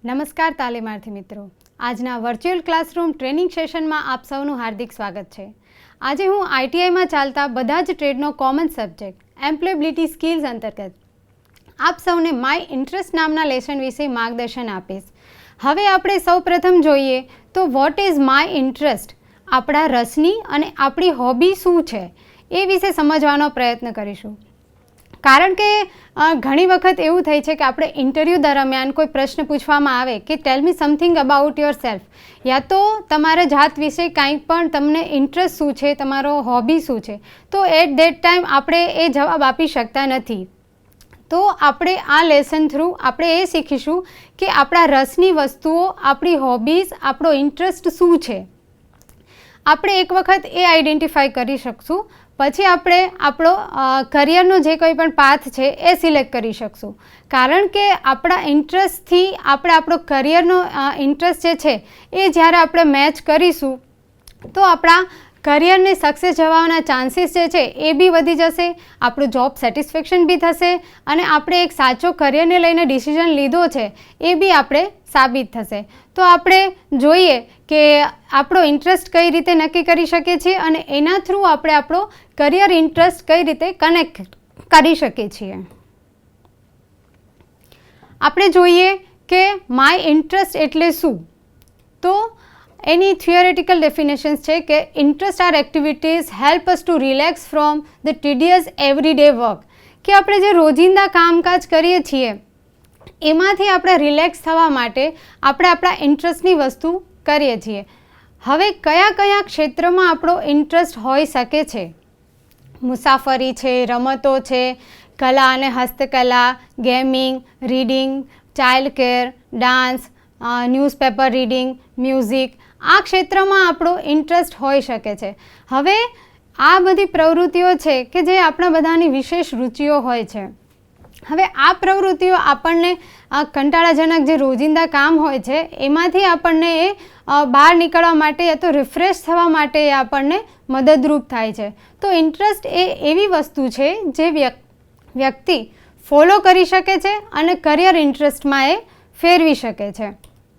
નમસ્કાર તાલીમાર્થી મિત્રો, આજના વર્ચ્યુઅલ ક્લાસરૂમ ટ્રેનિંગ સેશનમાં આપ સૌનું હાર્દિક સ્વાગત છે. આજે હું આઈટીઆઈમાં ચાલતા બધા જ ટ્રેડનો કોમન સબ્જેક્ટ એમ્પ્લોયબિલિટી સ્કિલ્સ અંતર્ગત આપ સૌને માય ઇન્ટરેસ્ટ નામના લેસન વિશે માર્ગદર્શન આપીશ. હવે આપણે સૌપ્રથમ જોઈએ તો વોટ ઇઝ માય ઇન્ટરેસ્ટ, આપણા રસની અને આપણી હોબી શું છે એ વિશે સમજવાનો પ્રયત્ન કરીશું. કારણ કે ઘણી વખત એવું થાય છે કે આપણે ઇન્ટરવ્યૂ દરમિયાન કોઈ પ્રશ્ન પૂછવામાં આવે કે ટેલ મી સમથિંગ અબાઉટ યોર સેલ્ફ, યા તો તમારા જાત વિશે કાંઈ પણ તમને ઇન્ટરેસ્ટ શું છે, તમારો હોબી શું છે, તો એટ ધેટ ટાઈમ આપણે એ જવાબ આપી શકતા નથી. તો આપણે આ લેસન થ્રુ આપણે એ શીખીશું કે આપણા રસની વસ્તુઓ, આપણી હોબીઝ, આપણો ઇન્ટરેસ્ટ શું છે. આપણે એક વખત એ આઈડેન્ટિફાઈ કરી શકશું, પછી આપણે આપણો કરિયરનો જે કોઈ પણ પાથ છે એ સિલેક્ટ કરી શકશું. કારણ કે આપણા ઇન્ટરેસ્ટથી આપણે આપણો કરિયરનો ઇન્ટરેસ્ટ જે છે એ જ્યારે આપણે મેચ કરીશું તો આપણા કરિયરને સક્સેસ જવાના ચાન્સીસ જે છે એ બી વધી જશે, આપણું જોબ સેટિસ્ફેક્શન બી થશે અને આપણે એક સાચો કરિયરને લઈને ડિસિઝન લીધો છે એ બી આપણે સાબિત થશે. તો આપણે જોઈએ કે આપણો ઇન્ટરેસ્ટ કઈ રીતે નક્કી કરી શકીએ છીએ અને એના થ્રુ આપણે આપણો કરિયર ઇન્ટરેસ્ટ કઈ રીતે કનેક્ટ કરી શકીએ છીએ. આપણે જોઈએ કે માય ઇન્ટરેસ્ટ એટલે શું. તો એની થિયોરેટિકલ ડેફિનેશન્સ છે કે interest are activities help us to relax from the tedious everyday work, કે આપણે જે રોજિંદા કામકાજ કરીએ છીએ એમાંથી આપણે રિલેક્સ થવા માટે આપણે આપણા ઇન્ટરેસ્ટની વસ્તુ કરીએ છીએ. હવે કયા કયા ક્ષેત્રમાં આપણો ઇન્ટરેસ્ટ હોઈ શકે છે? મુસાફરી છે, રમતો છે, કલા અને હસ્તકલા, gaming, reading, child care, dance, newspaper reading, music, આ ક્ષેત્રમાં આપણો ઇન્ટરેસ્ટ હોઈ શકે છે. હવે આ બધી પ્રવૃત્તિઓ છે કે જે આપણા બધાની વિશેષ રુચિઓ હોય છે. હવે આ પ્રવૃત્તિઓ આપણને કંટાળાજનક જે રોજિંદા કામ હોય છે એમાંથી આપણને એ બહાર નીકળવા માટે યા તો રિફ્રેશ થવા માટે એ આપણને મદદરૂપ થાય છે. તો ઇન્ટરેસ્ટ એ એવી વસ્તુ છે જે વ્યક્તિ ફોલો કરી શકે છે અને કરિયર ઇન્ટરેસ્ટમાં એ ફેરવી શકે છે.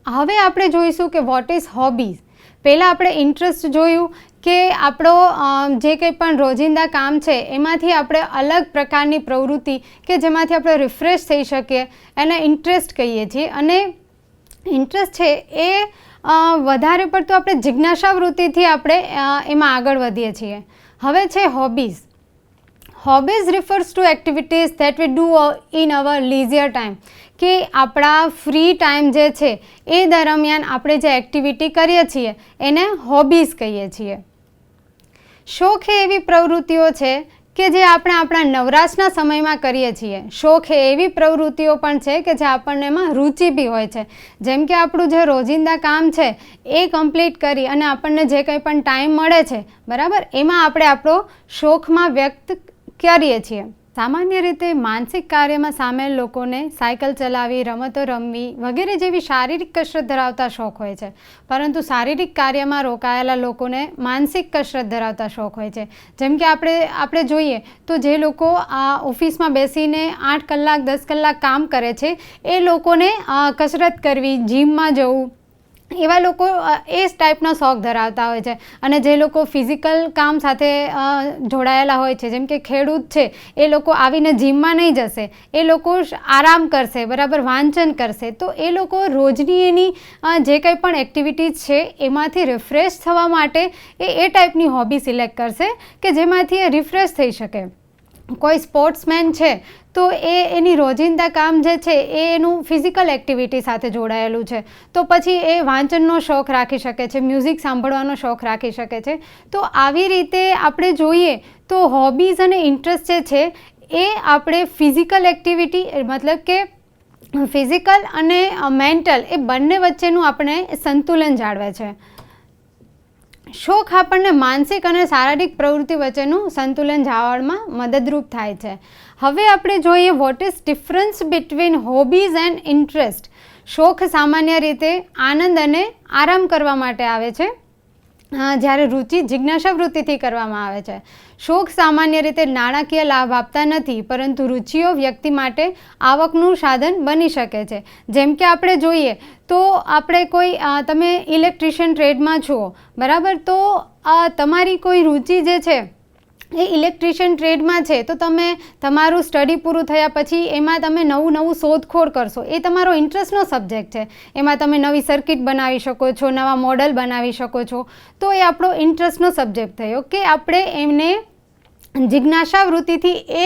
હવે આપણે જોઈશું કે વોટ ઇઝ હોબીઝ. પહેલાં આપણે ઇન્ટરેસ્ટ જોયું કે આપણો જે કંઈ પણ રોજિંદા કામ છે એમાંથી આપણે અલગ પ્રકારની પ્રવૃત્તિ કે જેમાંથી આપણે રિફ્રેશ થઈ શકીએ એને ઇન્ટરેસ્ટ કહીએ છીએ. અને ઇન્ટરેસ્ટ છે એ વધારે પડતું આપણે જિજ્ઞાસા વૃત્તિથી આપણે એમાં આગળ વધીએ છીએ. હવે છે hobbies. Hobbies refers two activities that we do in our leisure time, કે આપણા ફ્રી ટાઈમ જે છે એ દરમિયાન આપણે જે એક્ટિવિટી કરીએ છીએ એને હોબીઝ કહીએ છીએ. શોખ એ એવી પ્રવૃત્તિઓ છે કે જે આપણે આપણા નવરાશના સમયમાં કરીએ છીએ. શોખ એ એવી પ્રવૃત્તિઓ પણ છે કે જે આપણને એમાં રુચિ બી હોય છે. જેમ કે આપણું જે રોજિંદા કામ છે એ કમ્પ્લીટ કરી અને આપણને જે કંઈ પણ ટાઈમ મળે છે, બરાબર, એમાં આપણે આપણો શોખમાં વ્યક્ત કરીએ છીએ. સામાન્ય રીતે માનસિક કાર્યમાં સામેલ લોકોને સાયકલ ચલાવવી, રમતો રમવી વગેરે જેવી શારીરિક કસરત ધરાવતા શોખ હોય છે. પરંતુ શારીરિક કાર્યમાં રોકાયેલા લોકોને માનસિક કસરત ધરાવતા શોખ હોય છે. જેમ કે આપણે જોઈએ તો જે લોકો ઓફિસમાં બેસીને 8 કલાક 10 કલાક કામ કરે છે એ લોકોને કસરત કરવી, જીમમાં જવું, એવા લોકો એ જ ટાઈપનો શોખ ધરાવતા હોય છે. અને જે લોકો ફિઝિકલ કામ સાથે જોડાયેલા હોય છે, જેમ કે ખેડૂત છે, એ લોકો આવીને જીમમાં નહીં જશે, એ લોકો આરામ કરશે, બરાબર, વાંચન કરશે. તો એ લોકો રોજની એની જે કંઈ પણ એક્ટિવિટીઝ છે એમાંથી રિફ્રેશ થવા માટે એ ટાઈપની હોબી સિલેક્ટ કરશે કે જેમાંથી એ રિફ્રેશ થઈ શકે. કોઈ સ્પોર્ટ્સમેન છે તો એની રોજિંદા કામ જે છે એ એનું ફિઝિકલ એક્ટિવિટી સાથે જોડાયેલું છે, તો પછી એ વાંચનનો શોખ રાખી શકે છે, મ્યુઝિક સાંભળવાનો શોખ રાખી શકે છે. તો આવી રીતે આપણે જોઈએ તો હોબીઝ અને ઇન્ટરેસ્ટ જે છે એ આપણે ફિઝિકલ એક્ટિવિટી, મતલબ કે ફિઝિકલ અને મેન્ટલ એ બંને વચ્ચેનું આપણે સંતુલન જાળવે છે. શોખ આપણને માનસિક અને શારીરિક પ્રવૃત્તિ વચ્ચેનું સંતુલન જાળવવામાં મદદરૂપ થાય છે. હવે આપણે જોઈએ what is difference between hobbies and interest. શોખ સામાન્ય રીતે આનંદ અને આરામ કરવા માટે આવે છે, જ્યારે રુચિ જિજ્ઞાસા વૃત્તિથી કરવામાં આવે છે. શોખ સામાન્ય રીતે નાણાકીય લાભ આપતા નથી, પરંતુ રુચિઓ વ્યક્તિ માટે આવકનું સાધન બની શકે છે. જેમ કે આપણે જોઈએ તો આપણે કોઈ તમે ઇલેક્ટ્રિશિયન ટ્રેડમાં છો, બરાબર, તો તમારી કોઈ રુચિ જે છે એ ઇલેક્ટ્રિશિયન ટ્રેડમાં છે, તો તમે તમારું સ્ટડી પૂરું થયા પછી એમાં તમે નવું શોધખોળ કરશો. એ તમારો ઇન્ટરેસ્ટનો સબ્જેક્ટ છે. એમાં તમે નવી સર્કિટ બનાવી શકો છો, નવા મોડલ બનાવી શકો છો. તો એ આપણો ઇન્ટરેસ્ટનો સબ્જેક્ટ થયો કે આપણે એમને જિજ્ઞાસા વૃત્તિથી એ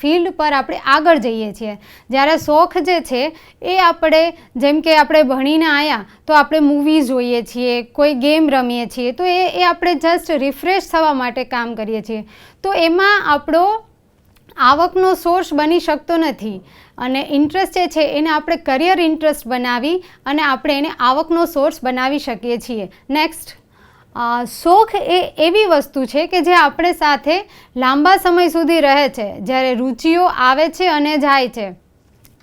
ફિલ્ડ પર આપણે આગળ જઈએ છીએ. જ્યારે શોખ જે છે એ આપણે, જેમ કે આપણે ભણીને આવ્યા તો આપણે મૂવી જોઈએ છીએ, કોઈ ગેમ રમીએ છીએ, તો એ આપણે જસ્ટ રિફ્રેશ થવા માટે કામ કરીએ છીએ. તો એમાં આપણો આવકનો સોર્સ બની શકતો નથી. અને ઇન્ટરેસ્ટ જે છે એને આપણે કરિયર ઇન્ટરેસ્ટ બનાવી અને આપણે એને આવકનો સોર્સ બનાવી શકીએ છીએ. નેક્સ્ટ, શોખ એ એવી વસ્તુ છે કે જે આપણે સાથે લાંબા સમય સુધી રહે છે. જ્યારે રુચિઓ આવે છે અને જાય છે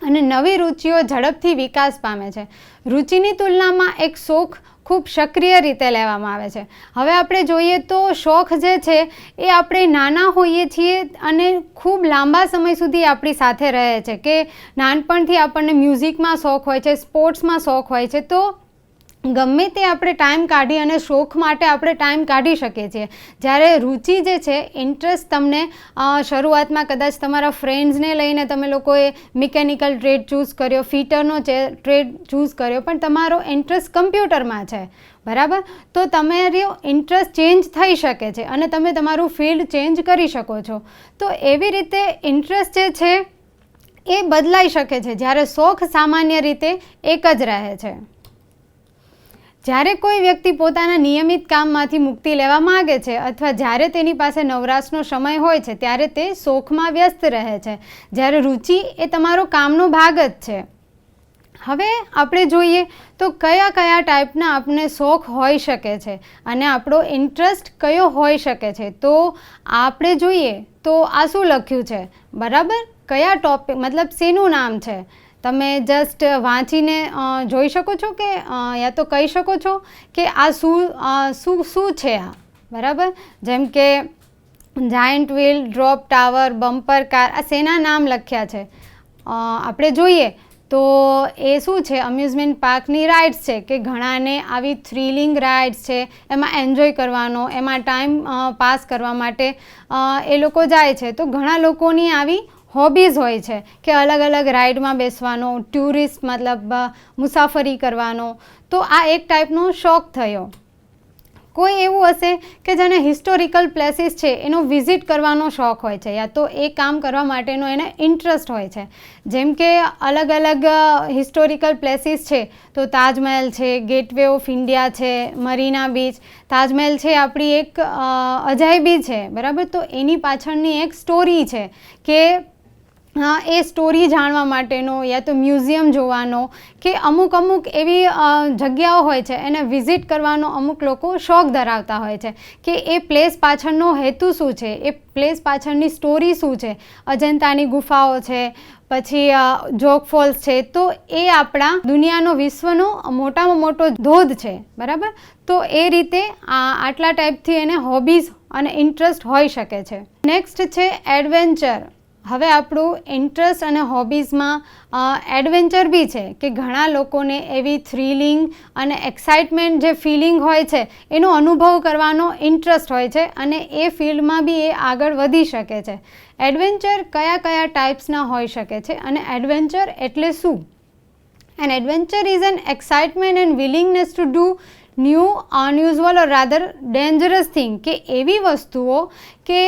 અને નવી રુચિઓ ઝડપથી વિકાસ પામે છે. રુચિની તુલનામાં એક શોખ ખૂબ સક્રિય રીતે લેવામાં આવે છે. હવે આપણે જોઈએ તો શોખ જે છે એ આપણે નાના હોઈએ છીએ અને ખૂબ લાંબા સમય સુધી આપણી સાથે રહે છે. કે નાનપણથી આપણને મ્યુઝિકમાં શોખ હોય છે, સ્પોર્ટ્સમાં શોખ હોય છે, તો ગમે તે આપણે ટાઈમ કાઢી અને શોખ માટે આપણે ટાઈમ કાઢી શકીએ છીએ. જ્યારે રુચિ જે છે, ઇન્ટરેસ્ટ તમને શરૂઆતમાં કદાચ તમારા ફ્રેન્ડ્સને લઈને તમે લોકોએ મિકેનિકલ ટ્રેડ ચૂઝ કર્યો, ફિટરનો ટ્રેડ ચૂઝ કર્યો, પણ તમારો ઇન્ટરેસ્ટ કમ્પ્યુટરમાં છે, બરાબર, તો તમારો ઇન્ટરેસ્ટ ચેન્જ થઈ શકે છે અને તમે તમારું ફિલ્ડ ચેન્જ કરી શકો છો. તો એવી રીતે ઇન્ટરેસ્ટ જે છે એ બદલાઈ શકે છે, જ્યારે શોખ સામાન્ય રીતે એક જ રહે છે. જ્યારે કોઈ વ્યક્તિ પોતાના નિયમિત કામમાંથી મુક્તિ લેવા માગે છે અથવા જ્યારે તેની પાસે નવરાશનો સમય હોય છે ત્યારે તે શોખમાં વ્યસ્ત રહે છે. જ્યારે રુચિ એ તમારો કામનો ભાગ જ છે. હવે આપણે જોઈએ તો કયા ટાઈપના આપણને શોખ હોઈ શકે છે અને આપણો ઇન્ટરેસ્ટ કયો હોઈ શકે છે. તો આપણે જોઈએ તો આ શું લખ્યું છે, બરાબર, કયા ટોપિક, મતલબ શેનું નામ છે, તમે જસ્ટ વાંચીને જોઈ શકો છો કે યા તો કહી શકો છો કે આ શું છે આ, બરાબર. જેમ કે giant wheel, drop tower, bumper car, આ શેના નામ લખ્યા છે. આપણે જોઈએ તો એ શું છે, અમ્યુઝમેન્ટ પાર્કની રાઇડ્સ છે કે ઘણાને આવી થ્રિલિંગ રાઇડ્સ છે, એમાં એન્જોય કરવાનો, એમાં ટાઈમ પાસ કરવા માટે એ લોકો જાય છે. તો ઘણા લોકોની આવી હોબીઝ હોય છે કે અલગ અલગ રાઇડમાં બેસવાનો, ટુરિસ્ટ મતલબ મુસાફરી કરવાનો. તો આ એક ટાઈપનો શોખ થયો. કોઈ એવું હશે કે જેને હિસ્ટોરિકલ પ્લેસીસ છે એનો વિઝિટ કરવાનો શોખ હોય છે, યા તો એ કામ કરવા માટેનો એને ઇન્ટરેસ્ટ હોય છે. જેમ કે અલગ અલગ હિસ્ટોરિકલ પ્લેસીસ છે તો તાજમહેલ છે, ગેટવે ઓફ ઇન્ડિયા છે, મરીના બીચ. તાજમહેલ છે આપણી એક અજાયબી છે, બરાબર, તો એની પાછળની એક સ્ટોરી છે કે એ સ્ટોરી જાણવા માટેનો યા તો મ્યુઝિયમ જોવાનો કે અમુક એવી જગ્યાઓ હોય છે એને વિઝિટ કરવાનો અમુક લોકો શોખ ધરાવતા હોય છે કે એ પ્લેસ પાછળનો હેતુ શું છે, એ પ્લેસ પાછળની સ્ટોરી શું છે. અજંતાની ગુફાઓ છે, પછી જોગ ફોલ્સ છે, તો એ આપણા દુનિયાનો વિશ્વનો મોટામાં મોટો ધોધ છે, બરાબર. તો એ રીતે આટલા ટાઈપથી એને હોબીઝ અને ઇન્ટરેસ્ટ હોઈ શકે છે. નેક્સ્ટ છે એડવેન્ચર. હવે આપણું ઇન્ટરેસ્ટ અને હોબીઝમાં એડવેન્ચર બી છે કે ઘણા લોકોને એવી થ્રિલિંગ અને એક્સાઇટમેન્ટ જે ફિલિંગ હોય છે એનો અનુભવ કરવાનો ઇન્ટરેસ્ટ હોય છે અને એ ફિલ્ડમાં બી એ આગળ વધી શકે છે. એડવેન્ચર કયા ટાઈપ્સના હોઈ શકે છે અને એડવેન્ચર એટલે શું? An adventure is an excitement and willingness to do new, unusual or rather dangerous thing. કે એવી વસ્તુઓ કે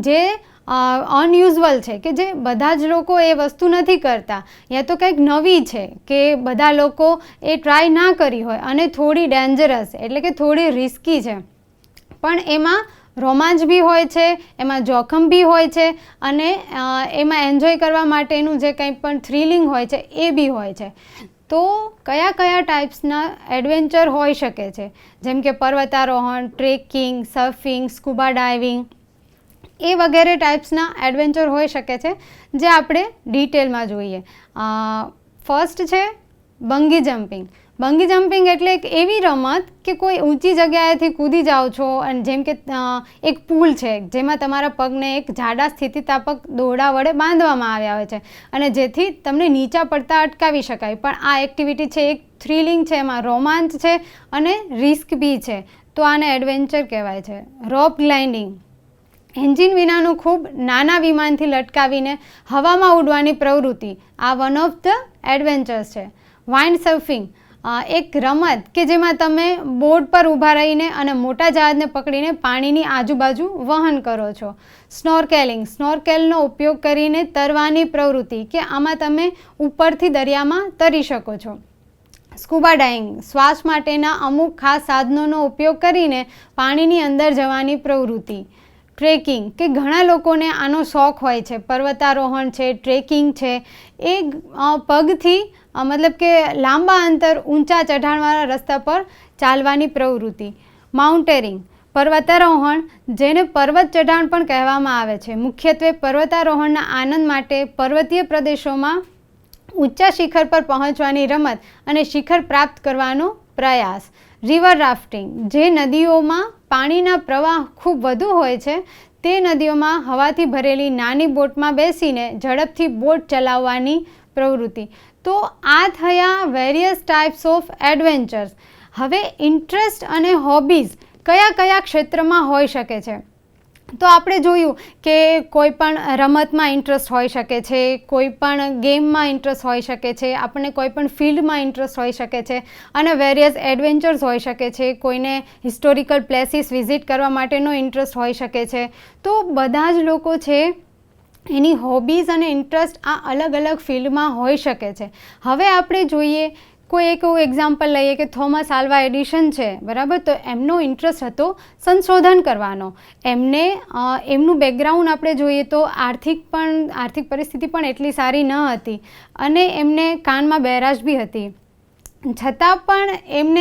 જે અનયુઝ્યુઅલ છે, કે જે બધા જ લોકો એ વસ્તુ નથી કરતા, યા તો કંઈક નવી છે કે બધા લોકો એ ટ્રાય ના કરી હોય અને થોડી ડેન્જરસ એટલે કે થોડી રિસ્કી છે, પણ એમાં રોમાંચ બી હોય છે, એમાં જોખમ બી હોય છે અને એમાં એન્જોય કરવા માટેનું જે કંઈ પણ થ્રિલિંગ હોય છે એ બી હોય છે. તો કયા ટાઈપ્સના એડવેન્ચર હોઈ શકે છે? જેમ કે પર્વતારોહણ, ટ્રેકિંગ, સર્ફિંગ, સ્કુબા ડાઇવિંગ, એ વગેરે ટાઈપ્સના એડવેન્ચર હોઈ શકે છે જે આપણે ડિટેલમાં જોઈએ. ફર્સ્ટ છે બંગી જમ્પિંગ. બંગી જમ્પિંગ એટલે એક એવી રમત કે કોઈ ઊંચી જગ્યાએથી કૂદી જાઓ છો અને જેમ કે એક પુલ છે જેમાં તમારા પગને એક જાડા સ્થિતિસ્થાપક દોરડા વડે બાંધવામાં આવ્યા હોય છે અને જેથી તમને નીચા પડતા અટકાવી શકાય. પણ આ એક્ટિવિટી છે એક થ્રિલિંગ છે, એમાં રોમાંચ છે અને રિસ્ક બી છે, તો આને એડવેન્ચર કહેવાય છે. રોપ ગ્લાઇડિંગ એન્જિન વિનાનું ખૂબ નાના વિમાનથી લટકાવીને હવામાં ઉડવાની પ્રવૃત્તિ, આ વન ઓફ ધ એડવેન્ચર્સ છે. વાઇન્ડ સર્ફિંગ એક રમત કે જેમાં તમે બોટ પર ઊભા રહીને અને મોટા જહાજને પકડીને પાણીની આજુબાજુ વહન કરો છો. સ્નોર્કેલિંગ સ્નોર્કેલનો ઉપયોગ કરીને તરવાની પ્રવૃત્તિ કે આમાં તમે ઉપરથી દરિયામાં તરી શકો છો. સ્કૂબા ડાઇવિંગ શ્વાસ માટેના અમુક ખાસ સાધનોનો ઉપયોગ કરીને પાણીની અંદર જવાની પ્રવૃત્તિ. ટ્રેકિંગ કે ઘણા લોકોને આનો શોખ હોય છે, પર્વતારોહણ છે, ટ્રેકિંગ છે, એ પગથી મતલબ કે લાંબા અંતર ઊંચા ચઢાણવાળા રસ્તા પર ચાલવાની પ્રવૃત્તિ. માઉન્ટેરિંગ પર્વતારોહણ જેને પર્વત ચઢાણ પણ કહેવામાં આવે છે, મુખ્યત્વે પર્વતારોહણના આનંદ માટે પર્વતીય પ્રદેશોમાં ઊંચા શિખર પર પહોંચવાની રમત અને શિખર પ્રાપ્ત કરવાનો પ્રયાસ. રિવર રાફ્ટિંગ જે નદીઓમાં પાણીના પ્રવાહ ખૂબ વધુ હોય છે તે નદીઓમાં હવાથી ભરેલી નાની બોટમાં બેસીને ઝડપથી બોટ ચલાવવાની પ્રવૃત્તિ. તો આ થયા વેરિયસ ટાઈપ્સ ઓફ એડવેન્ચર્સ. હવે ઇન્ટરેસ્ટ અને હોબીઝ કયા કયા ક્ષેત્રમાં હોઈ શકે છે? તો આપણે જોયું કે કોઈ પણ રમતમાં ઇન્ટરેસ્ટ હોઈ શકે છે, કોઈ પણ ગેમમાં ઇન્ટરેસ્ટ હોઈ શકે છે, આપણને કોઈ પણ ફિલ્ડમાં ઇન્ટરેસ્ટ હોઈ શકે છે અને વેરિયસ એડવેન્ચર્સ હોઈ શકે છે, કોઈને હિસ્ટોરિકલ પ્લેસીસ વિઝિટ કરવા માટેનો ઇન્ટરેસ્ટ હોઈ શકે છે. તો બધા જ લોકો છે એની હોબીઝ અને ઇન્ટરેસ્ટ આ અલગ અલગ ફિલ્ડમાં હોઈ શકે છે. હવે આપણે જોઈએ કોઈ એક એવું એક્ઝામ્પલ લઈએ કે થોમસ આલ્વા એડિશન છે, બરાબર, તો એમનો ઇન્ટરેસ્ટ હતો સંશોધન કરવાનો. એમનું બેકગ્રાઉન્ડ આપણે જોઈએ તો આર્થિક પરિસ્થિતિ પણ એટલી સારી ન હતી અને એમને કાનમાં બહેરાશ બી હતી. છતાં પણ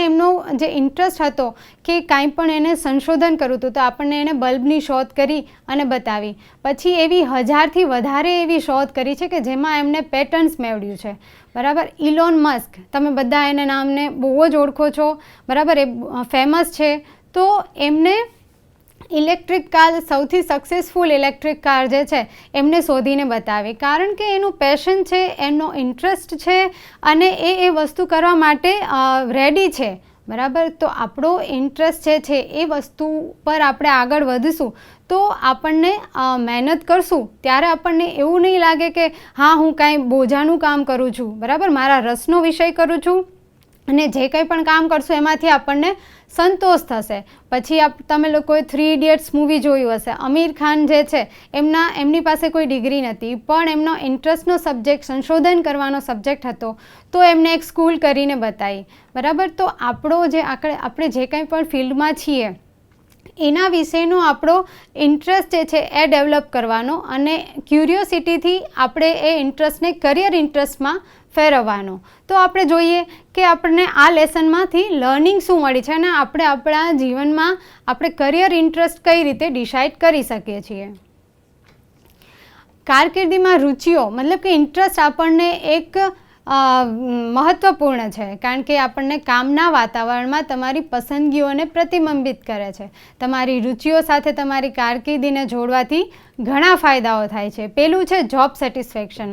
એમનો જે ઇન્ટરેસ્ટ હતો કે કાંઈ પણ એને સંશોધન કરવું હતું તો આપણને એને બલ્બની શોધ કરી અને બતાવી. પછી એવી 1000થી વધારે એવી શોધ કરી છે કે જેમાં એમને પેટન્ટ્સ મેળવ્યું છે, બરાબર. ઇલોન મસ્ક તમે બધા એના નામને બહુ જ ઓળખો છો, બરાબર, એ ફેમસ છે. તો એમને ઇલેક્ટ્રિક કાર, સૌથી સક્સેસફુલ ઇલેક્ટ્રિક કાર જે છે એમને શોધીને બતાવી, કારણ કે એનું પેશન છે, એમનો ઇન્ટરેસ્ટ છે અને એ વસ્તુ કરવા માટે રેડી છે, બરાબર. તો આપણો ઇન્ટરેસ્ટ જે છે એ વસ્તુ પર આપણે આગળ વધીશું તો આપણને મહેનત કરશું ત્યારે આપણને એવું નહીં લાગે કે હા હું કાંઈ બોજાનું કામ કરું છું, બરાબર, મારા રસનો વિષય કરું છું અને જે કંઈ પણ કામ કરશું એમાંથી આપણને સંતોષ થશે. પછી તમે લોકોએ 3 ઇડિયટ્સ મૂવી જોયું હશે. આમિર ખાન જે છે એમની પાસે કોઈ ડિગ્રી નથી પણ એમનો ઇન્ટરેસ્ટનો સબ્જેક્ટ સંશોધન કરવાનો સબ્જેક્ટ હતો તો એમને એક સ્કૂલ કરીને બતાવી, બરાબર. તો આપણે જે કંઈ પણ ફિલ્ડમાં છીએ એના વિશેનો આપણો ઇન્ટરેસ્ટ જે છે એ ડેવલપ કરવાનો અને ક્યુરિયોસિટીથી આપણે એ ઇન્ટરેસ્ટને કરિયર ઇન્ટરેસ્ટમાં ફેરવવાનો. તો આપણે જોઈએ કે આપણને આ લેસનમાંથી લર્નિંગ શું મળી છે અને આપણે આપણા જીવનમાં આપણે કરિયર ઇન્ટરેસ્ટ કઈ રીતે ડિસાઇડ કરી શકીએ છીએ. કારકિર્દીમાં રુચિઓ મતલબ કે ઇન્ટરેસ્ટ આપણને એક મહત્ત્વપૂર્ણ છે, કારણ કે આપણને કામના વાતાવરણમાં તમારી પસંદગીઓને પ્રતિબિંબિત કરે છે. તમારી રુચિઓ સાથે તમારી કારકિર્દીને જોડવાથી ઘણા ફાયદાઓ થાય છે. પહેલું છે job satisfaction.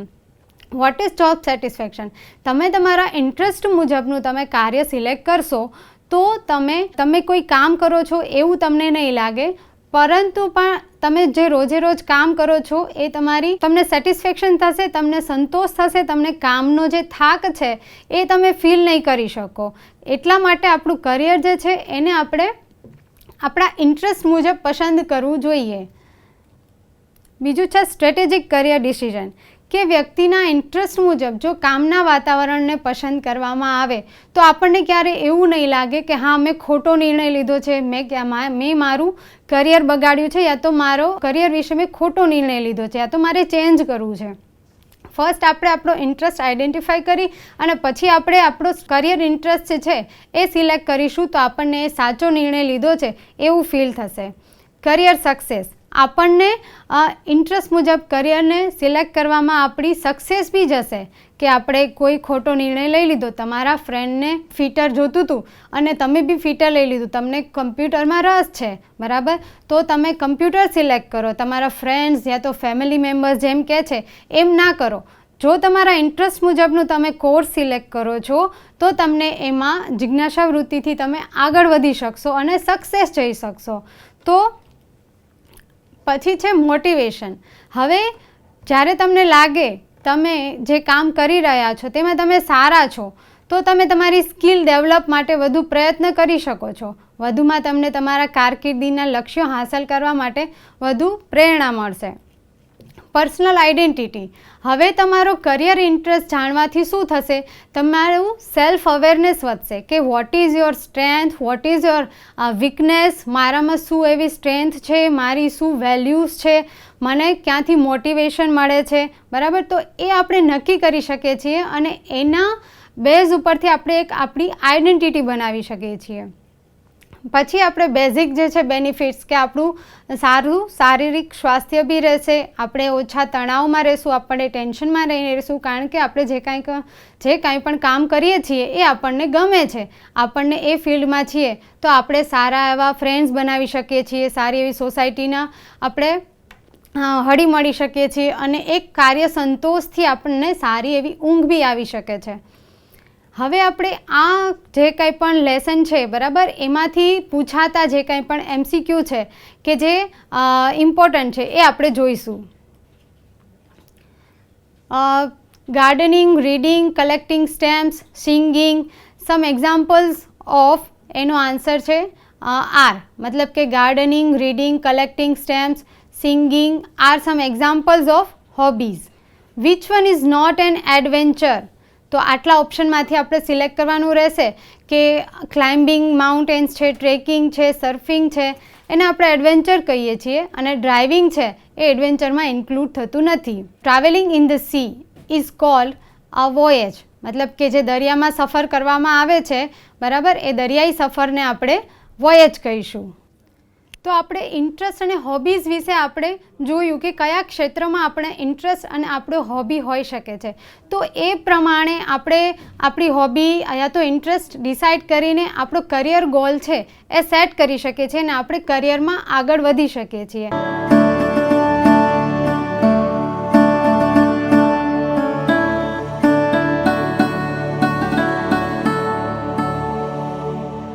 What is job satisfaction? તમે તમારા ઇન્ટરેસ્ટ મુજબનું તમે કાર્ય સિલેક્ટ કરશો તો તમે કોઈ કામ કરો છો એવું તમને નહીં લાગે, પરંતુ પણ તમે જે રોજે રોજ કામ કરો છો એ તમને સેટિસ્ફેક્શન થશે, તમને સંતોષ થશે, તમને કામનો જે થાક છે એ તમે ફીલ નહીં કરી શકો. એટલા માટે આપણું કરિયર જે છે એને આપણે આપણા ઇન્ટરેસ્ટ મુજબ પસંદ કરવું જોઈએ. બીજું છે સ્ટ્રેટેજિક કરિયર ડિસિઝન, કે વ્યક્તિના ઇન્ટરેસ્ટ મુજબ જો કામના વાતાવરણને પસંદ કરવામાં આવે તો આપણને ક્યારે એવું નહીં લાગે કે હા મેં ખોટો નિર્ણય લીધો છે, મેં મારું કરિયર બગાડ્યું છે, યા તો મારો કરિયર વિશે મેં ખોટો નિર્ણય લીધો છે, યા તો મારે ચેન્જ કરવું છે. ફર્સ્ટ આપણે આપણો ઇન્ટરેસ્ટ આઈડેન્ટિફાઈ કરી અને પછી આપણે આપણો કરિયર ઇન્ટરેસ્ટ જે છે એ સિલેક્ટ કરીશું તો આપણને એ સાચો નિર્ણય લીધો છે એવું ફીલ થશે. કરિયર સક્સેસ, આપણને ઇન્ટરેસ્ટ મુજબ કરિયરને સિલેક્ટ કરવામાં આપણી સક્સેસ બી જશે કે આપણે કોઈ ખોટો નિર્ણય લઈ લીધો. તમારા ફ્રેન્ડને ફિટર જોતું હતું અને તમે બી ફિટર લઈ લીધું. તમને કમ્પ્યુટરમાં રસ છે, બરાબર, તો તમે કમ્પ્યુટર સિલેક્ટ કરો. તમારા ફ્રેન્ડ્સ યા તો ફેમિલી મેમ્બર્સ જેમ કહે છે એમ ના કરો. જો તમારા ઇન્ટરેસ્ટ મુજબનું તમે કોર્સ સિલેક્ટ કરો છો તો તમને એમાં જિજ્ઞાસા વૃત્તિથી તમે આગળ વધી શકશો અને સક્સેસ જઈ શકશો. તો પછી છે મોટિવેશન. હવે જ્યારે તમને લાગે તમે જે કામ કરી રહ્યા છો તેમાં તમે સારા છો તો તમે તમારી સ્કિલ ડેવલપ માટે વધુ પ્રયત્ન કરી શકો છો. વધુમાં તમને તમારા કારકિર્દીના લક્ષ્યો હાંસલ કરવા માટે વધુ પ્રેરણા મળશે. Personal identity. હવે તમારો કરિયર ઇન્ટરેસ્ટ જાણવાથી શું થશે? તમારું સેલ્ફ અવેરનેસ વધશે કે what is your strength, what is your weakness, મારામાં શું એવી સ્ટ્રેન્થ છે, મારી શું વેલ્યુઝ છે, મને ક્યાંથી મોટિવેશન મળે છે, બરાબર. તો એ આપણે નક્કી કરી શકીએ છીએ અને એના બેઝ ઉપરથી આપણે એક આપણી આઈડેન્ટિટી બનાવી શકીએ છીએ. પછી આપણે બેઝિક જે છે બેનિફિટ્સ કે આપણું સારું શારીરિક સ્વાસ્થ્ય બી રહેશે, આપણે ઓછા તણાવમાં રહેશું, આપણે ટેન્શનમાં નહીં રહીશું, કારણ કે આપણે જે કાંઈ પણ કામ કરીએ છીએ એ આપણને ગમે છે, આપણને એ ફિલ્ડમાં છીએ તો આપણે સારા એવા ફ્રેન્ડ્સ બનાવી શકીએ છીએ, સારી એવી સોસાયટીના આપણે હળી મળી શકીએ છીએ અને એક કાર્ય સંતોષથી આપણને સારી એવી ઊંઘ બી આવી શકે છે. હવે આપણે આ જે કંઈ પણ લેસન છે, બરાબર, એમાંથી પૂછાતા જે કંઈ પણ MCQ છે કે જે ઇમ્પોર્ટન્ટ છે એ આપણે જોઈશું. Gardening, reading, collecting stamps, singing. Some examples of એનો આન્સર છે આર, મતલબ કે gardening, reading, collecting stamps, singing are some examples of hobbies. Which one is not an adventure? તો આટલા ઓપ્શનમાંથી આપણે સિલેક્ટ કરવાનું રહેશે કે ક્લાઇમ્બિંગ માઉન્ટેન્સ છે, ટ્રેકિંગ છે, સર્ફિંગ છે, એને આપણે એડવેન્ચર કહીએ છીએ અને ડ્રાઇવિંગ છે એ એડવેન્ચરમાં ઇન્ક્લુડ થતું નથી. Travelling in the sea is called a voyage, મતલબ કે જે દરિયામાં સફર કરવામાં આવે છે, બરાબર, એ દરિયાઈ સફરને આપણે વોયેજ કહીશું. તો આપણે ઇન્ટરેસ્ટ અને હોબીઝ વિશે આપણે જોયું કે કયા ક્ષેત્રમાં આપણે ઇન્ટરેસ્ટ અને આપણો હોબી હોઈ શકે છે. તો એ પ્રમાણે આપણે આપણી હોબી યા તો ઇન્ટરેસ્ટ ડિસાઇડ કરીને આપણો કરિયર ગોલ છે એ સેટ કરી શકીએ છીએ અને આપણે કરિયરમાં આગળ વધી શકીએ છીએ.